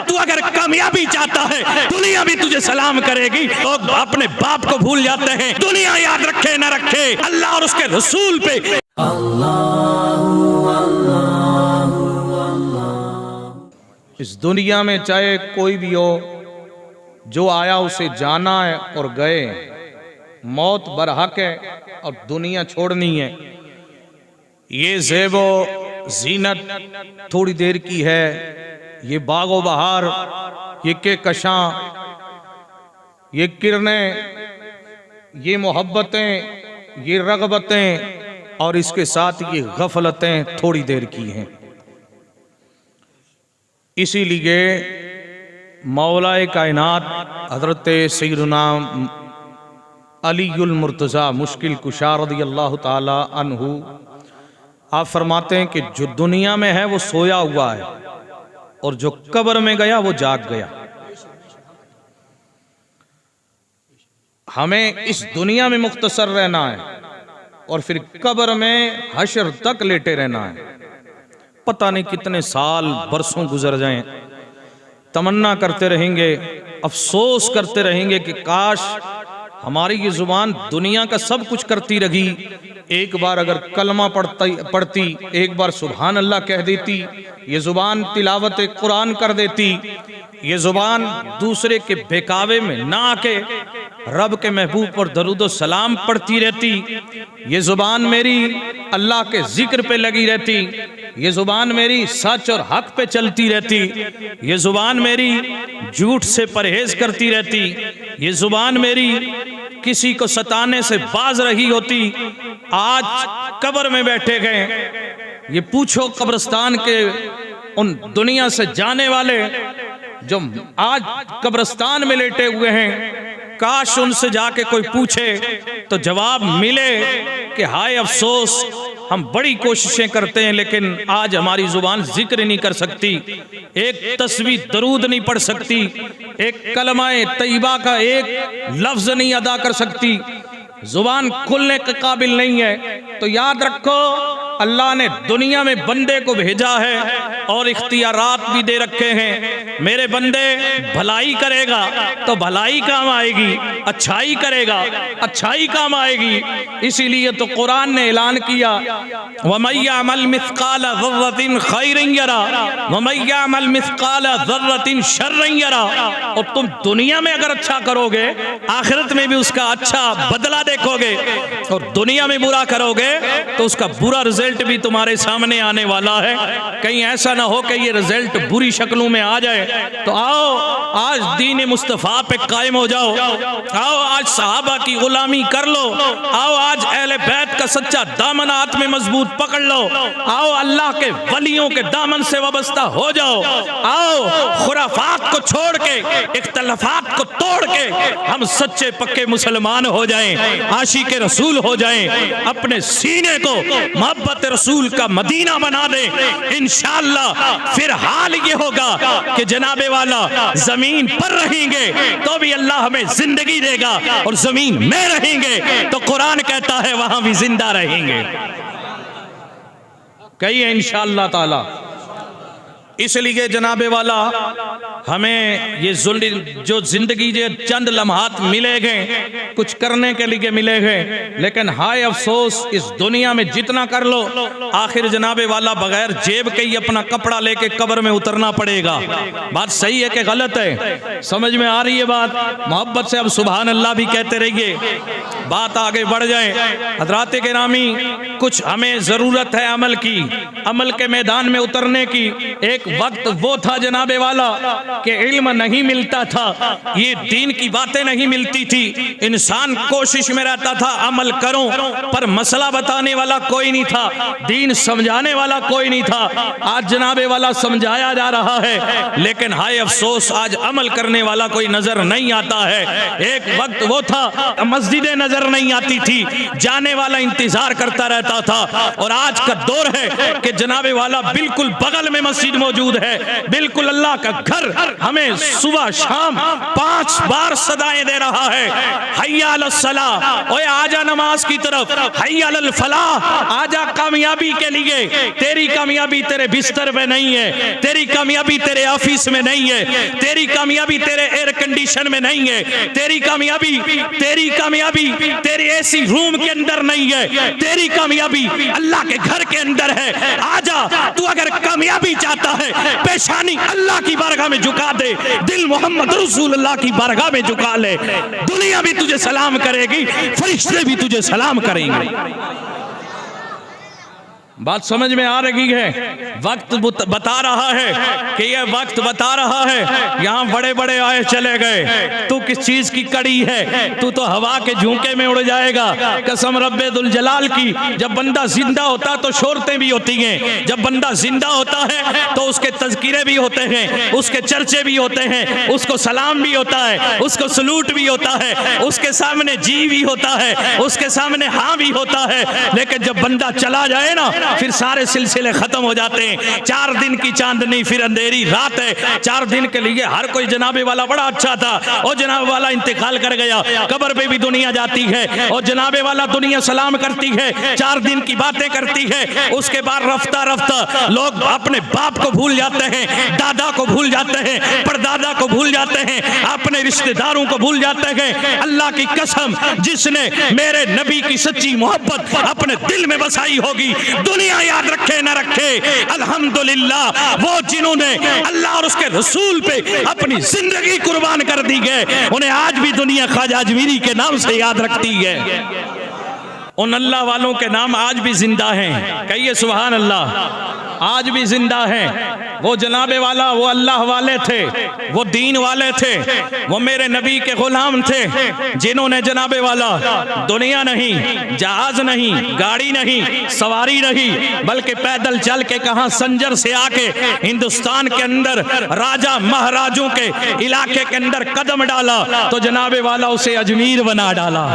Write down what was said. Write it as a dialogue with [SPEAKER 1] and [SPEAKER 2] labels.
[SPEAKER 1] तू अगर कामयाबी चाहता है दुनिया भी तुझे सलाम करेगी। लोग तो अपने बाप को भूल जाते हैं, दुनिया याद रखे न रखे, अल्लाह और उसके रसूल पे।
[SPEAKER 2] इस दुनिया में चाहे कोई भी हो, जो आया उसे जाना है और गए। मौत बरहक है और दुनिया छोड़नी है। ये ज़ेबो जीनत थोड़ी देर की है, ये बागो बहार, ये के कशां, ये किरणें, ये मोहब्बतें, ये रग़बतें और इसके साथ ये गफलतें थोड़ी देर की हैं। इसीलिए मौलाए कायनात हज़रत सय्यदुना अलीउल मुर्तज़ा मुश्किल कुशा रज़ियल्लाहु ताला अन्हु आप फरमाते हैं कि जो दुनिया में है वो सोया हुआ है और जो कब्र में गया वो जाग गया। हमें इस दुनिया में मुख्तसर रहना है और फिर कब्र में हश्र तक लेटे रहना है। पता नहीं कितने साल बरसों गुजर जाएं, तमन्ना करते रहेंगे, अफसोस करते रहेंगे कि काश हमारी ये जुबान दुनिया का सब कुछ करती रही, एक बार अगर कलमा पढ़ती, एक बार सुभान अल्लाह कह देती, ये जुबान तिलावत कुरान कर देती, ये जुबान दूसरे के बेकावे में ना आके रब के महबूब पर दरूद सलाम पढ़ती रहती, ये जुबान मेरी अल्लाह के जिक्र पे लगी रहती, ये जुबान मेरी सच और हक पे चलती रहती, ये जुबान मेरी झूठ से परहेज करती रहती, ये जुबान मेरी किसी को सताने से बाज रही होती। आज कब्र में बैठे गए, ये पूछो कब्रिस्तान के उन दुनिया से जाने वाले जो आज कब्रिस्तान में लेटे हुए हैं, काश उनसे जाके कोई पूछे तो जवाब मिले कि हाय अफसोस, हम बड़ी कोशिशें करते हैं लेकिन आज हमारी जुबान जिक्र नहीं कर सकती, एक तस्वीर दरूद नहीं पढ़ सकती, एक कलमाए तैयबा का एक लफ्ज नहीं अदा कर सकती, जुबान खुलने के काबिल नहीं है। तो याद रखो, अल्लाह ने दुनिया में बंदे को भेजा है और इख्तियारात भी दे रखे हैं। मेरे बंदे भलाई करेगा तो भलाई काम आएगी, अच्छाई करेगा अच्छाई काम आएगी। इसीलिए तो कुरान ने ऐलान किया, वमय्यअमल मिस्काल ज़र्रतिन खैरन यरा वमय्यअमल मिस्काल ज़र्रतिन शर्रन यरा। और तुम दुनिया में अगर अच्छा करोगे, आखिरत में भी उसका अच्छा बदला देखोगे, और दुनिया में बुरा करोगे तो उसका बुरा रिजल्ट भी तुम्हारे सामने आने वाला है। कहीं ऐसा ना हो कि ये रिजल्ट बुरी शक्लों में आ जाए। तो आओ आज दीन मुस्तफ़ा पे कायम हो जाओ, आओ आज सहाबा की गुलामी कर लो, आओ आज अहले बैत का सच्चा दामन हाथ में मजबूत पकड़ लो, आओ अल्लाह के वलियों के दामन से वाबस्ता हो जाओ, आओ खुराफात को छोड़ के, इख्तलाफात को तोड़ के हम सच्चे पक्के मुसलमान हो जाएं, आशिक रसूल हो जाएं, अपने सीने को मोहब्बत रसूल का मदीना बना दे। इंशाअल्लाह फिर हाल ये होगा कि जनाबे वाला जमीन पर रहेंगे तो भी अल्लाह हमें जिंदगी देगा, और जमीन में रहेंगे तो कुरान कहता है वहां भी जिंदा रहेंगे। कहिए इंशाअल्लाह ताला। इसलिए जनाबे वाला हमें ये जो जिंदगी जे चंद लम्हात मिले गए, कुछ करने के लिए मिले गए, लेकिन हाय अफसोस इस दुनिया में जितना कर लो, आखिर जनाबे वाला बगैर जेब के ही अपना कपड़ा लेके कब्र में उतरना पड़ेगा। बात सही है कि गलत है? समझ में आ रही है बात? मोहब्बत से अब सुभान अल्लाह भी कहते रहिए, बात आगे बढ़ जाए। हज़रात गिरामी, कुछ हमें जरूरत है अमल की, अमल के मैदान में उतरने की। एक वक्त वो था जनाबे वाला कि इल्म नहीं मिलता था, ये दीन की बातें नहीं मिलती थी, इंसान कोशिश में रहता था अमल करूं, पर मसला बताने वाला कोई नहीं था, दीन समझाने वाला कोई नहीं था। आज जनाबे वाला समझाया जा रहा है, लेकिन हाय अफसोस आज अमल करने वाला कोई नजर नहीं आता है। एक वक्त वो था मस्जिदें नजर नहीं आती थी, जाने वाला इंतजार करता रहता था, और आज का दौर है कि जनाबे वाला बिल्कुल बगल में मस्जिद मौजूद
[SPEAKER 1] मौजूद है। बिल्कुल अल्लाह का घर हमें सुबह शाम 5 बार सदाएं दे रहा है। हय्या अलस सलाह, ओए आजा नमाज की तरफ। हय्या अलल फलाह, आजा कामयाबी के लिए। तेरी कामयाबी तेरे बिस्तर में नहीं है, तेरी कामयाबी तेरे ऑफिस में नहीं है, तेरी कामयाबी तेरे एयर कंडीशन में नहीं है, तेरी कामयाबी तेरे एसी रूम के अंदर नहीं है, तेरी कामयाबी अल्लाह के घर के अंदर है। आजा, तू अगर कामयाबी चाहता है पेशानी अल्लाह की बारगाह में झुका दे, दिल मोहम्मद रसूलुल्लाह की बारगाह में झुका ले। दुनिया भी तुझे सलाम करेगी, फरिश्ते भी तुझे सलाम करेंगे। बात समझ में आ रही है? वक्त बता रहा है कि यह वक्त बता रहा है। यहाँ बड़े बड़े आए चले गए, तू किस चीज की कड़ी है? तू तो हवा के झोंके में उड़ जाएगा। कसम रब्बे दुल जलाल की, जब बंदा जिंदा होता तो शोरतें भी होती हैं, जब बंदा जिंदा होता है तो उसके तज़किरे भी होते हैं, उसके चर्चे भी होते हैं, उसको सलाम भी होता है, उसको सलूट भी होता है, उसके सामने जी भी होता है, उसके सामने हाँ भी होता है। लेकिन जब बंदा चला जाए ना, फिर सारे सिलसिले खत्म हो जाते हैं। 4 दिन की चांदनी फिर अंधेरी रात है। 4 दिन के लिए हर कोई जनाबे वाला बड़ा अच्छा था, और जनाबे वाला इंतकाल कर गया, कब्र पे भी दुनिया जाती है और जनाबे वाला दुनिया सलाम करती है, 4 दिन की बातें करती है। उसके बाद रफ्ता रफ्ता लोग अपने बाप को भूल जाते हैं, दादा को भूल जाते हैं, परदादा को भूल जाते हैं, अपने रिश्तेदारों को भूल जाते हैं। अल्लाह की कसम, जिसने मेरे नबी की सच्ची मोहब्बत अपने दिल में बसाई होगी, दुनिया याद रखे ना रखे, अल्हम्दुलिल्लाह वो जिन्होंने अल्लाह और उसके रसूल पे अपनी जिंदगी कुर्बान कर दी है, उन्हें आज भी दुनिया ख्वाजा अजमीरी के नाम से याद रखती है। उन अल्लाह वालों के नाम आज भी जिंदा हैं। कहिए सुभान अल्लाह। आज भी जिंदा हैं। वो जनाबे वाला, वो अल्लाह वाले थे, वो दीन वाले थे, वो मेरे नबी के गुलाम थे, जिन्होंने जनाबे वाला दुनिया नहीं, जहाज नहीं, गाड़ी नहीं, सवारी नहीं, बल्कि पैदल चल के कहां संजर से आके हिंदुस्तान के अंदर राजा महाराजों के इलाके के अंदर कदम डाला तो जनाबे वाला उसे अजमीर बना डाला।